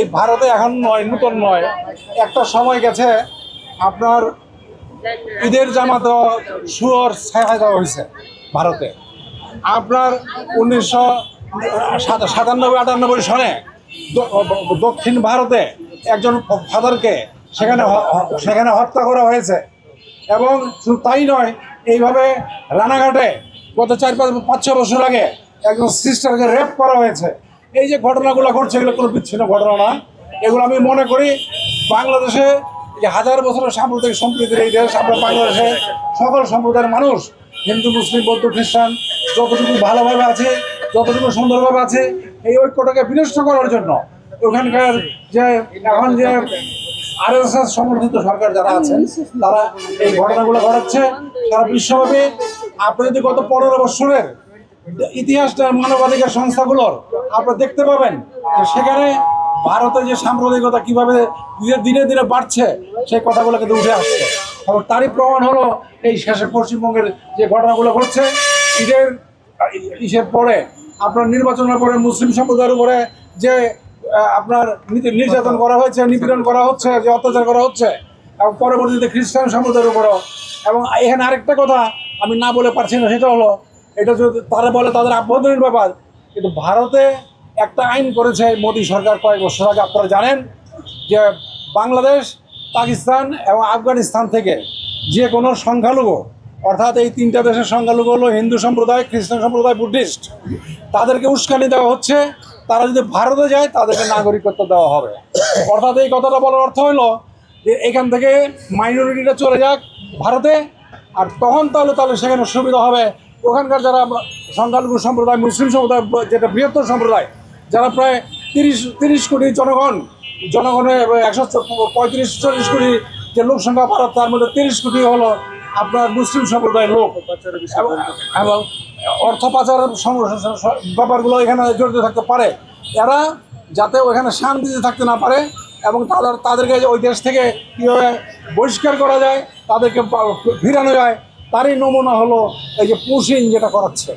এই ভারতে এখন নয়, নূতন নয়, একটা সময় গেছে আপনার ঈদের জামাত শুয়োর ছায়া দেওয়া হয়েছে ভারতে। আপনার 1997-98 সনে দক্ষিণ ভারতে একজন ফাদারকে সেখানে হত্যা করা হয়েছে। এবং শুধু তাই নয়, এইভাবে রানাঘাটে গত 4-5 বছর আগে একজন সিস্টারকে রেপ করা হয়েছে। এই যে ঘটনাগুলো ঘটছে, এগুলো কোনো বিচ্ছিন্ন ঘটনা না। এগুলো আমি মনে করি বাংলাদেশে যে হাজার বছরের সাম্প্রদায়িক সম্প্রীতির এই দেশ, আমরা বাংলাদেশে সকল সম্প্রদায়ের মানুষ, হিন্দু, মুসলিম, বৌদ্ধ, খ্রিস্টান, যতটুকু ভালোভাবে আছে, যতটুকু সুন্দরভাবে আছে, এই ঐক্যটাকে বিনষ্ট করার জন্য ওখানকার যে এখন যে আরএসএস সমর্থিত সরকার যারা আছেন তারা এই ঘটনাগুলো ঘটাচ্ছে সারা বিশ্বব্যাপী। আপনি যদি গত 15 বছরের ইতিহাসটা মানবাধিকার সংস্থাগুলোর আপনি দেখতে পাবেন যে সেখানে ভারতের যে সাম্প্রদায়িকতা কিভাবে ধীরে ধীরে বাড়ছে সেই কথাগুলো কিন্তু উঠে আসছে। এবং তারই প্রমাণ হলো এই শেষে পশ্চিমবঙ্গের যে ঘটনাগুলো ঘটছে। ঈদের পরে আপনার নির্বাচনের পরে মুসলিম সম্প্রদায়ের উপরে যে আপনার নির্যাতন করা হয়েছে, নিপীড়ন করা হচ্ছে, যে অত্যাচার করা হচ্ছে, এবং পরবর্তীতে খ্রিস্টান সম্প্রদায়ের উপরও। এবং এখানে আরেকটা কথা আমি না বলে পারছি না, সেটা হলো এটা যদি তারা বলে তাদের আভ্যন্তরীণ ব্যাপার, কিন্তু ভারতে একটা আইন করেছে মোদী সরকার কয়েক বছর আগে, আপনারা জানেন, যে বাংলাদেশ, পাকিস্তান এবং আফগানিস্তান থেকে যে কোনো সংখ্যালঘু, অর্থাৎ এই 3টা দেশের সংখ্যালঘু হলো হিন্দু সম্প্রদায়, খ্রিস্টান সম্প্রদায়, বুদ্ধিস্ট, তাদেরকে উস্কানি দেওয়া হচ্ছে। তারা যদি ভারতে যায় তাদেরকে নাগরিকত্ব দেওয়া হবে। অর্থাৎ এই কথাটা বলার অর্থ হলো যে এখান থেকে মাইনরিটিটা চলে যাক ভারতে, আর তখন তাহলে সেখানে সুবিধা হবে। ওখানকার যারা সংখ্যালঘু সম্প্রদায়, মুসলিম সম্প্রদায়, যেটা বৃহত্তর সম্প্রদায়, যারা প্রায় 30 কোটি জনগণের 135-40 কোটি যে লোক সংখ্যা ভারত, তার মধ্যে 30 কোটি হলো আপনার মুসলিম সম্প্রদায়ের লোক। এবং অর্থ পাচারের ব্যাপারগুলো এখানে জড়িত থাকতে পারে। এরা যাতে ওখানে শান্তিতে থাকতে না পারে এবং তাদেরকে ওই দেশ থেকে কীভাবে বহিষ্কার করা যায়, তাদেরকে ফিরানো যায়, তারই নমুনা হলো এই যে পুশিং যেটা করাচ্ছে।